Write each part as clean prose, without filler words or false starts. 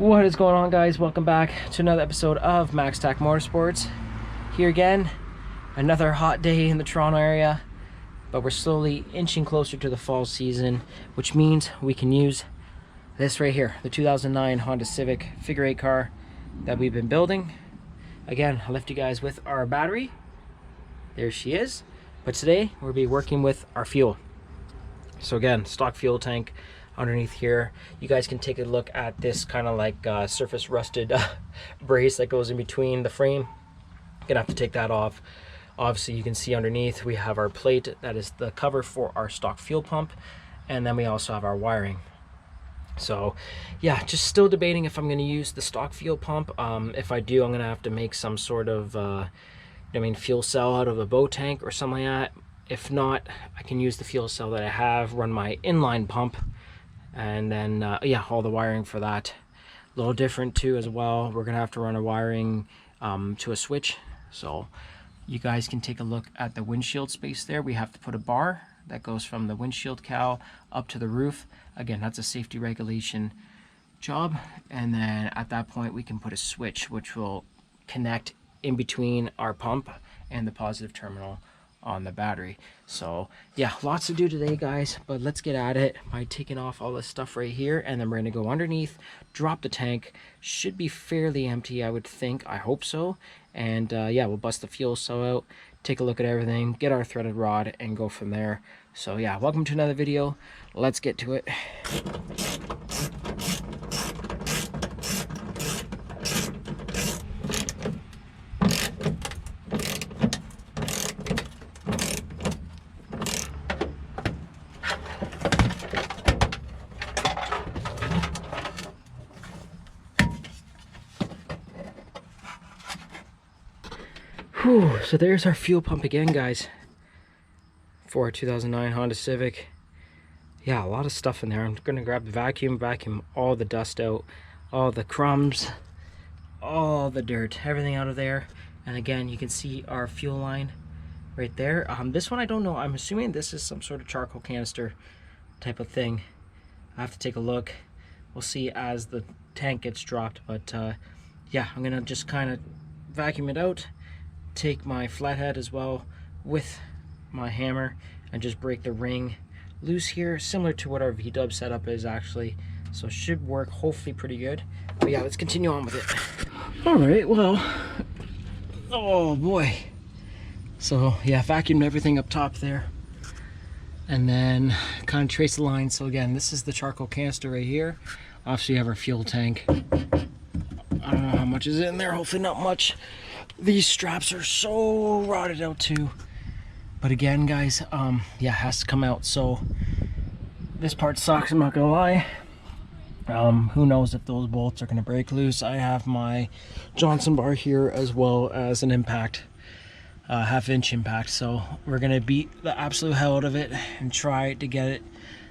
What is going on, guys? Welcome back to another episode of Max Tack Motorsports. Here again, another hot day in the Toronto area, but we're slowly inching closer to the fall season, which means we can use this right here, the 2009 Honda Civic figure 8 car that we've been building. Again, I left you guys with our battery. There she is. But today we'll be working with our fuel. So again, stock fuel tank underneath here. You guys can take a look at this kind of like surface rusted brace that goes in between the frame. Gonna have to take that off. Obviously you can see underneath we have our plate that is the cover for our stock fuel pump, and then we also have our wiring. So yeah, just still debating if I'm going to use the stock fuel pump. If I do, I'm going to have to make some sort of fuel cell out of a boat tank or something like that. If not, I can use the fuel cell that I have, run my inline pump, and then yeah, all the wiring for that. A little different too as well. We're gonna have to run a wiring to a switch. So you guys can take a look at the windshield space there. We have to put a bar that goes from the windshield cowl up to the roof. Again, that's a safety regulation job. And then at that point we can put a switch which will connect in between our pump and the positive terminal on the battery. So yeah, lots to do today, guys, but let's get at it by taking off all this stuff right here, and then we're going to go underneath, drop the tank. Should be fairly empty, I would think. I hope so. And yeah, we'll bust the fuel cell out, take a look at everything, get our threaded rod, and go from there. So yeah, welcome to another video. Let's get to it. Whew, so there's our fuel pump again, guys, for our 2009 Honda Civic. Yeah, a lot of stuff in there. I'm gonna grab the vacuum all the dust out, all the crumbs, all the dirt, everything out of there. And again, you can see our fuel line right there. This one I don't know. I'm assuming this is some sort of charcoal canister type of thing. I have to take a look. We'll see as the tank gets dropped. But yeah, I'm gonna just kind of vacuum it out. Take my flathead as well with my hammer and just break the ring loose here, similar to what our V-dub setup is actually. So it should work hopefully pretty good. But yeah, let's continue on with it. All right, well, oh boy. So yeah, vacuumed everything up top there, and then kind of trace the line. So again, this is the charcoal canister right here. Obviously you have our fuel tank. I don't know how much is in there, hopefully not much. These straps are so rotted out too. But again, guys, yeah, it has to come out. So this part sucks, I'm not gonna lie. Who knows if those bolts are gonna break loose. I have my Johnson bar here as well as an impact, half-inch impact. So we're gonna beat the absolute hell out of it and try to get it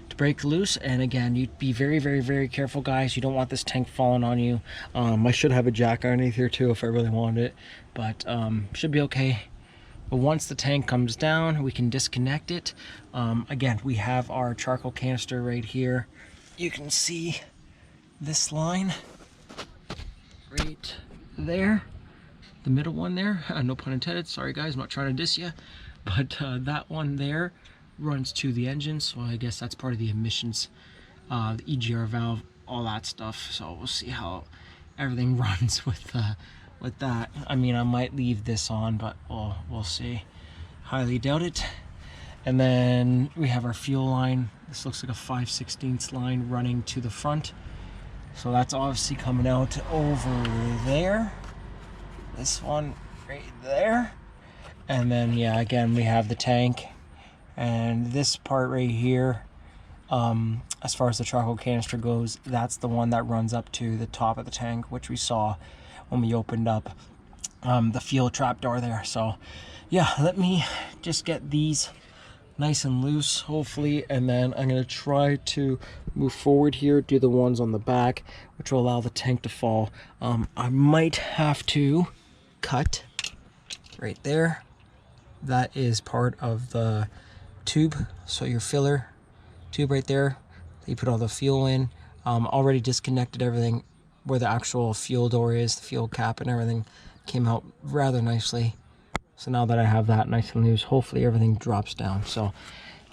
to break loose. And again, you'd be very, very, very careful, guys. You don't want this tank falling on you. I should have a jack underneath here too if I really wanted it, but should be okay. But once the tank comes down, we can disconnect it. Again, we have our charcoal canister right here. You can see this line right there, the middle one there. No pun intended. Sorry, guys, I'm not trying to diss you, but that one there runs to the engine, so I guess that's part of the emissions, the EGR valve, all that stuff. So we'll see how everything runs with that. I mean, I might leave this on, but we'll see. Highly doubt it. And then we have our fuel line. This looks like a 5/16 line running to the front, so that's obviously coming out over there. This one right there. And then yeah, again, we have the tank. And this part right here, as far as the charcoal canister goes, that's the one that runs up to the top of the tank, which we saw when we opened up the fuel trap door there. So yeah, let me just get these nice and loose, hopefully, and then I'm going to try to move forward here, do the ones on the back, which will allow the tank to fall. I might have to cut right there. That is part of the tube, so your filler tube right there, you put all the fuel in. Already disconnected everything where the actual fuel door is, the fuel cap and everything came out rather nicely. So now that I have that nice and loose, hopefully everything drops down. So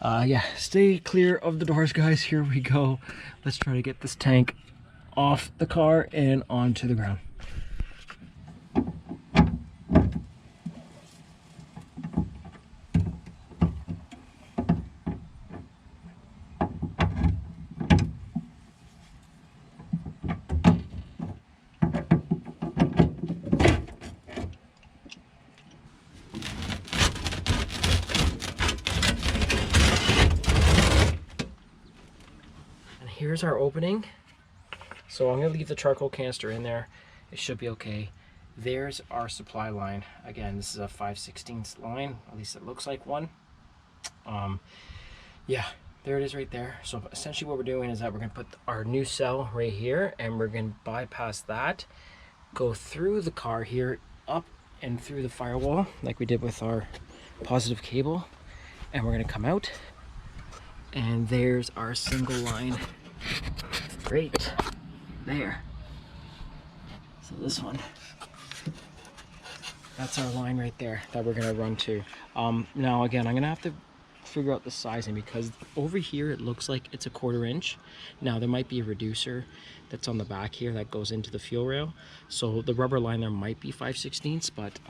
yeah, stay clear of the doors, guys. Here we go. Let's try to get this tank off the car and onto the ground. Here's our opening. So I'm gonna leave the charcoal canister in there. It should be okay. There's our supply line. Again, this is a 5/16 line, at least it looks like one. Yeah, there it is right there. So essentially what we're doing is that we're gonna put our new cell right here, and we're gonna bypass that, go through the car here, up and through the firewall like we did with our positive cable, and we're gonna come out, and there's our single line. Great, there. So this one, that's our line right there that we're gonna run to. Now again, I'm gonna have to figure out the sizing, because over here it looks like it's a 1/4 inch. Now there might be a reducer that's on the back here that goes into the fuel rail, so the rubber line there might be 5/16, but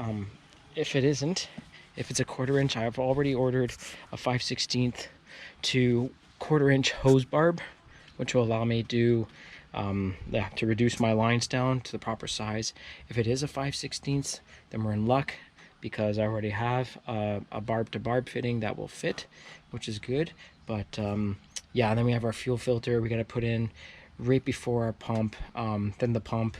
if it isn't, if it's a 1/4 inch, I've already ordered a 5/16 to 1/4 inch hose barb, which will allow me to reduce my lines down to the proper size. If it is a 5/16, then we're in luck, because I already have a barb to barb fitting that will fit, which is good. But yeah, and then we have our fuel filter we got to put in right before our pump, then the pump,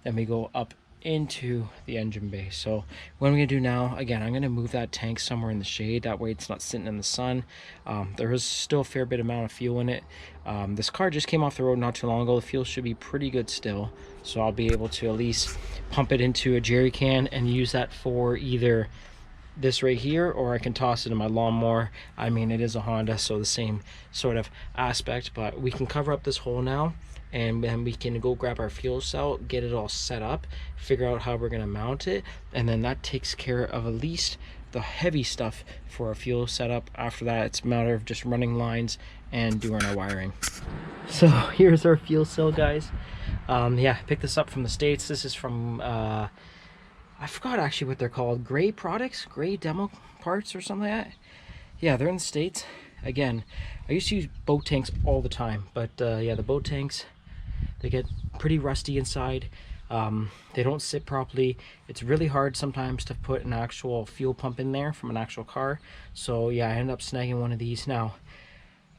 then we go up into the engine bay. So what I'm gonna do now, again, I'm gonna move that tank somewhere in the shade, that way it's not sitting in the sun. There is still a fair bit amount of fuel in it. This car just came off the road not too long ago. The fuel should be pretty good still, so I'll be able to at least pump it into a jerry can and use that for either this right here, or I can toss it in my lawnmower. I mean, it is a Honda, so the same sort of aspect, but we can cover up this hole now, and then we can go grab our fuel cell, get it all set up, figure out how we're going to mount it, and then that takes care of at least the heavy stuff for our fuel setup. After that, it's a matter of just running lines and doing our wiring. So here's our fuel cell, guys. Yeah, I picked this up from the States. This is from I forgot actually what they're called, Gray Products, Gray Demo Parts or something like that. Yeah, they're in the States. Again, I used to use boat tanks all the time, but yeah, the boat tanks, they get pretty rusty inside. They don't sit properly. It's really hard sometimes to put an actual fuel pump in there from an actual car. So yeah, I ended up snagging one of these. Now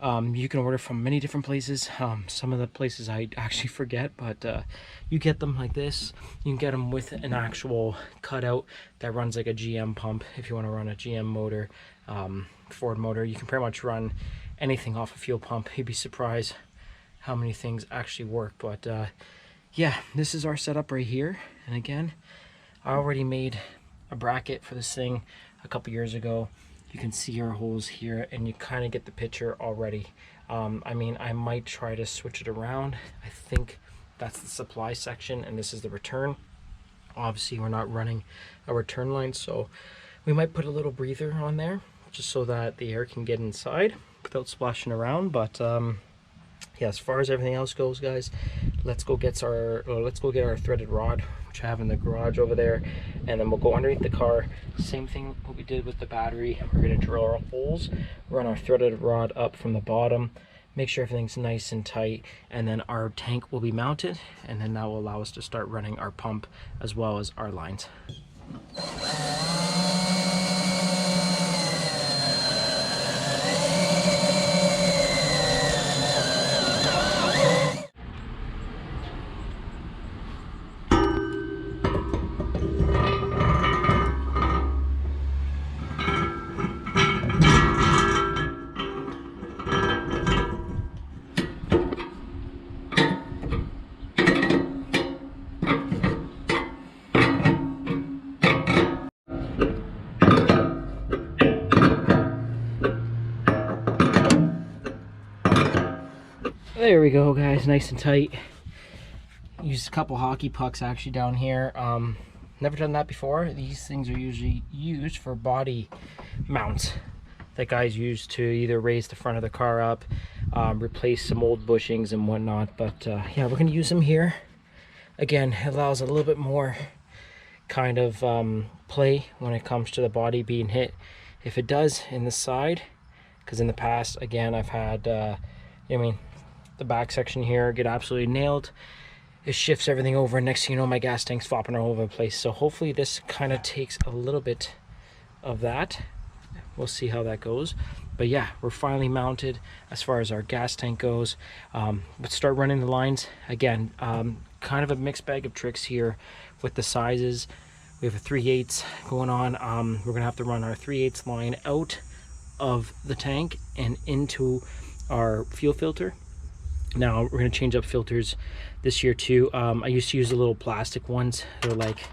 you can order from many different places. Some of the places I actually forget, but you get them like this. You can get them with an actual cutout that runs like a GM pump. If you want to run a GM motor, Ford motor, you can pretty much run anything off a fuel pump. You'd be surprised how many things actually work. But yeah, this is our setup right here. And again, I already made a bracket for this thing a couple years ago. You can see our holes here, and you kind of get the picture already. I mean, I might try to switch it around. I think that's the supply section, and this is the return. Obviously, we're not running a return line, so we might put a little breather on there just so that the air can get inside without splashing around. But yeah, as far as everything else goes, guys, let's go get our threaded rod, which I have in the garage over there, and then we'll go underneath the car. Same thing what we did with the battery. We're going to drill our holes, run our threaded rod up from the bottom, make sure everything's nice and tight, and then our tank will be mounted, and then that will allow us to start running our pump as well as our lines. There we go, guys, nice and tight. Used a couple hockey pucks actually down here. Never done that before. These things are usually used for body mounts that guys use to either raise the front of the car up, replace some old bushings and whatnot. But yeah, we're gonna use them here. Again, it allows a little bit more kind of play when it comes to the body being hit. If it does in the side, because in the past, again, I've had, I mean, the back section here get absolutely nailed. It shifts everything over, and next thing you know, my gas tank's flopping all over the place. So hopefully this kind of takes a little bit of that. We'll see how that goes. But yeah, we're finally mounted as far as our gas tank goes. Let's start running the lines. Again, kind of a mixed bag of tricks here with the sizes. We have a 3/8 going on. We're gonna have to run our 3/8 line out of the tank and into our fuel filter. Now we're going to change up filters this year too. I used to use the little plastic ones. They're like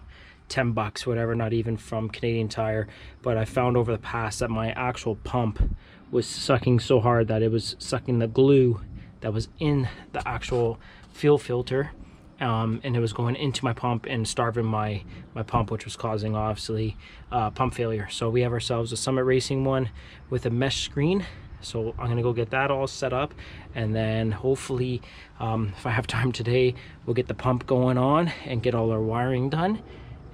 $10, whatever, not even from Canadian Tire. But I found over the past that my actual pump was sucking so hard that it was sucking the glue that was in the actual fuel filter, and it was going into my pump and starving my pump, which was causing obviously pump failure. So we have ourselves a Summit Racing one with a mesh screen. So I'm gonna go get that all set up, and then hopefully if I have time today, we'll get the pump going on and get all our wiring done,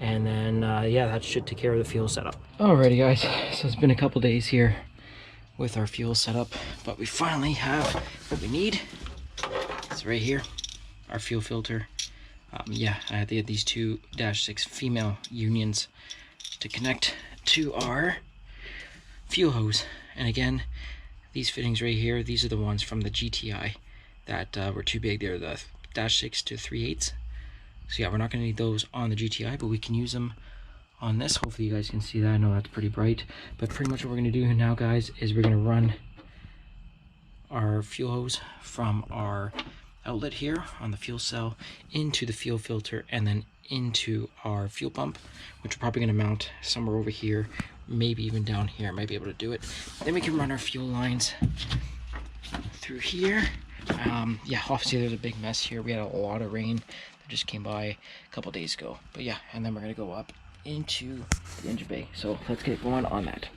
and then yeah, that should take care of the fuel setup. Alrighty guys, so it's been a couple days here with our fuel setup, but we finally have what we need. It's right here, our fuel filter. Yeah, I had to get these two -6 female unions to connect to our fuel hose. And again, these fittings right here, these are the ones from the GTI that were too big. They're the -6 to 3/8. So yeah, we're not going to need those on the GTI, but we can use them on this. Hopefully you guys can see that. I know that's pretty bright, but pretty much what we're going to do now, guys, is we're going to run our fuel hose from our outlet here on the fuel cell into the fuel filter and then into our fuel pump, which we're probably going to mount somewhere over here, maybe even down here. I might be able to do it. Then we can run our fuel lines through here. Yeah, obviously there's a big mess here. We had a lot of rain that just came by a couple days ago, but yeah, and then we're going to go up into the engine bay. So let's get going on that.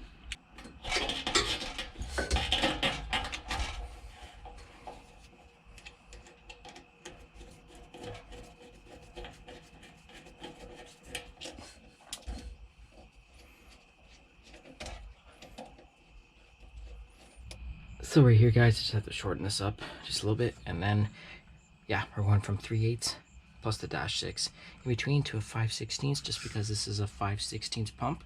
So right here, guys, just have to shorten this up just a little bit, and then yeah, we're going from 3/8 plus the -6 in between to a 5/16, just because this is a 5/16 pump,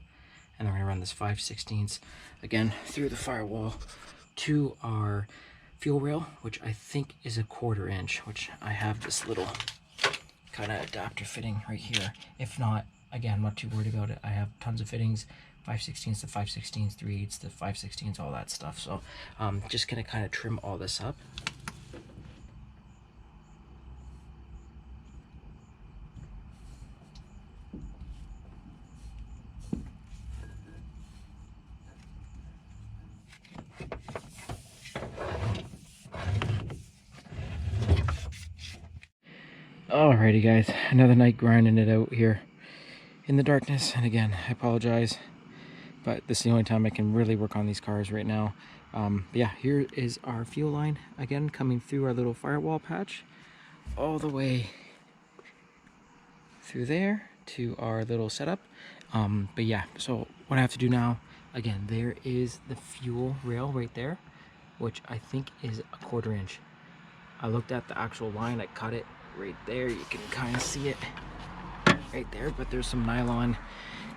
and then we're gonna run this 5/16 again through the firewall to our fuel rail, which I think is a 1/4 inch, which I have this little kind of adapter fitting right here. If not, again, I'm not too worried about it. I have tons of fittings, 5/16 to 5/16, 3/8 to 5/16, all that stuff. So just gonna kind of trim all this up. Alrighty guys, another night grinding it out here in the darkness, and again, I apologize, but this is the only time I can really work on these cars right now. Yeah, here is our fuel line, again, coming through our little firewall patch, all the way through there to our little setup. But yeah, so what I have to do now, again, there is the fuel rail right there, which I think is a 1/4 inch. I looked at the actual line, I cut it right there, you can kind of see it right there, but there's some nylon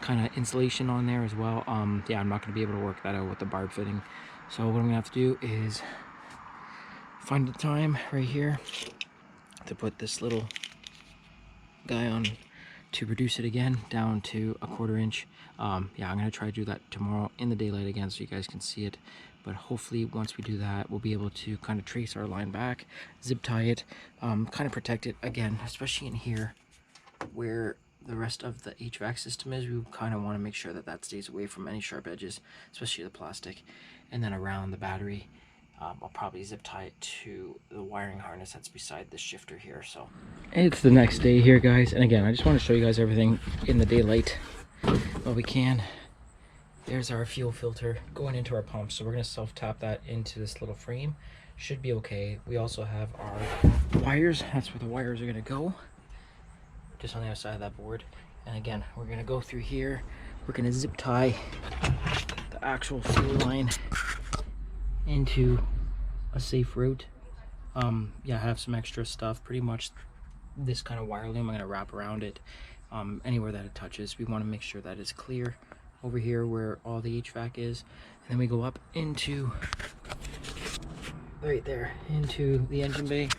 kind of insulation on there as well. Yeah, I'm not going to be able to work that out with the barb fitting, so what I'm gonna have to do is find the time right here to put this little guy on to reduce it again down to a 1/4 inch. Yeah, I'm gonna try to do that tomorrow in the daylight again so you guys can see it, but hopefully once we do that, we'll be able to kind of trace our line back, zip tie it, kind of protect it again, especially in here where the rest of the HVAC system is. We kind of want to make sure that that stays away from any sharp edges, especially the plastic, and then around the battery. I'll probably zip tie it to the wiring harness that's beside the shifter here. So it's the next day here, guys, and again, I just want to show you guys everything in the daylight while we can. There's our fuel filter going into our pump, so we're going to self-tap that into this little frame. Should be okay. We also have our wires. That's where the wires are going to go, just on the other side of that board. And again, we're going to go through here. We're going to zip tie the actual fuel line into a safe route. Yeah, I have some extra stuff, pretty much this kind of wire loom. I'm going to wrap around it anywhere that it touches. We want to make sure that it's clear over here where all the HVAC is, and then we go up into right there into the engine bay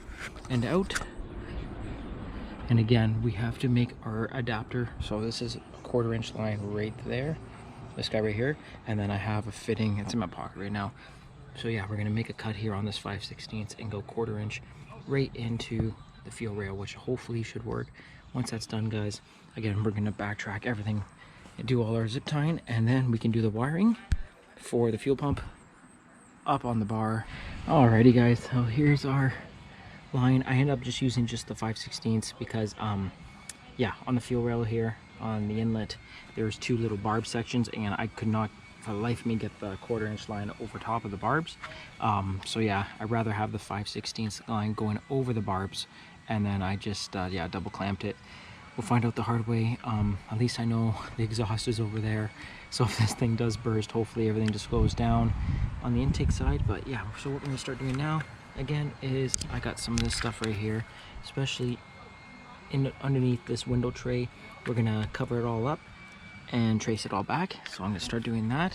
and out. And again, we have to make our adapter, so this is a 1/4 inch line right there, this guy right here, and then I have a fitting, it's in my pocket right now. So yeah, we're gonna make a cut here on this 5/16 and go 1/4 inch right into the fuel rail, which hopefully should work. Once that's done, guys, again, we're gonna backtrack everything and do all our zip tying, and then we can do the wiring for the fuel pump up on the bar. Alrighty, guys, so here's our line. I end up just using just the 5/16 because yeah, on the fuel rail here on the inlet there's 2 little barb sections, and I could not for the life of me get the 1/4 inch line over top of the barbs. So yeah, I'd rather have the 5/16 line going over the barbs, and then I just yeah, double clamped it. We'll find out the hard way. At least I know the exhaust is over there, so if this thing does burst, hopefully everything just goes down on the intake side. But yeah, so what we're gonna start doing now again is I got some of this stuff right here, especially underneath this window tray. We're gonna cover it all up and trace it all back, so I'm gonna start doing that.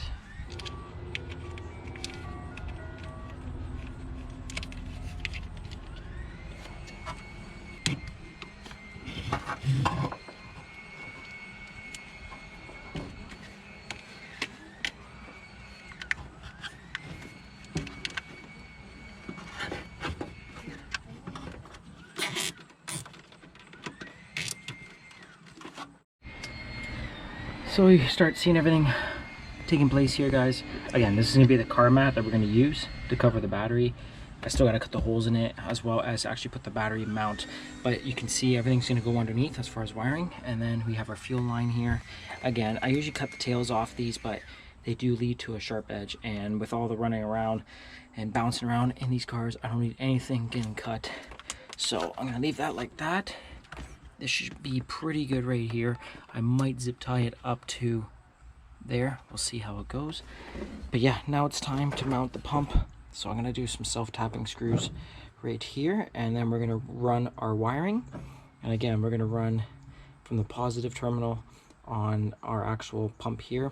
So you start seeing everything taking place here, guys. Again, this is going to be the car mat that we're going to use to cover the battery. I still got to cut the holes in it, as well as actually put the battery mount. But you can see everything's going to go underneath as far as wiring. And then we have our fuel line here. Again, I usually cut the tails off these, but they do lead to a sharp edge. And with all the running around and bouncing around in these cars, I don't need anything getting cut. So I'm going to leave that like that. This should be pretty good right here. I might zip tie it up to there. We'll see how it goes. But yeah, now it's time to mount the pump. So I'm going to do some self-tapping screws right here, and then we're going to run our wiring. And again, we're going to run from the positive terminal on our actual pump here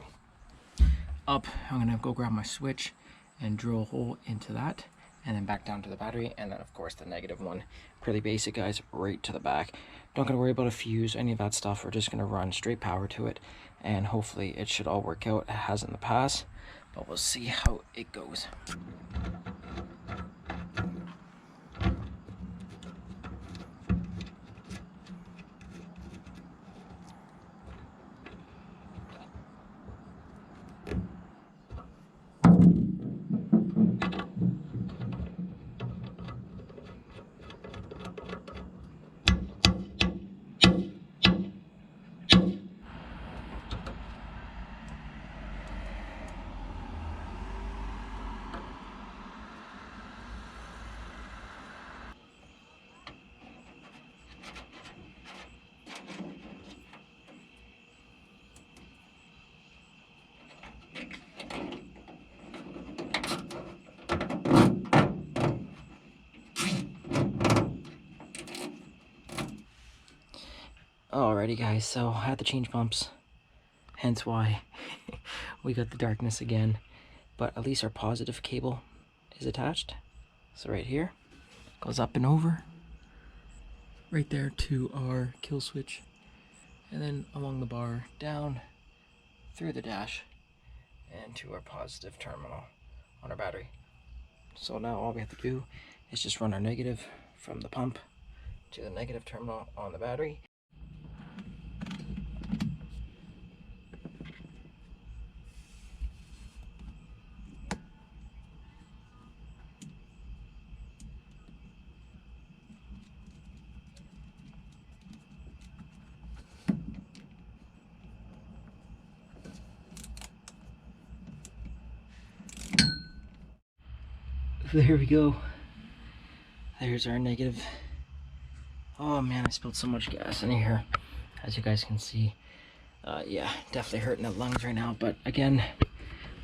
up. I'm going to go grab my switch and drill a hole into that, and then back down to the battery, and then of course the negative one. Pretty basic, guys, right to the back. Don't gotta worry about a fuse, any of that stuff. We're just gonna run straight power to it, and hopefully it should all work out. It has in the past, but we'll see how it goes. Alrighty, guys, so I had to change pumps, hence why we got the darkness again. But at least our positive cable is attached. So right here, goes up and over, right there to our kill switch, and then along the bar, down through the dash, and to our positive terminal on our battery. So now all we have to do is just run our negative from the pump to the negative terminal on the battery. There we go. There's our negative. Oh man, I spilled so much gas in here, as you guys can see. Yeah, definitely hurting the lungs right now. But again,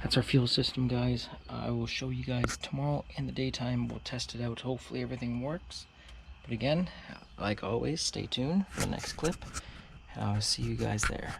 that's our fuel system, guys. I will show you guys tomorrow in the daytime. We'll test it out. Hopefully everything works. But again, like always, stay tuned for the next clip. And I'll see you guys there.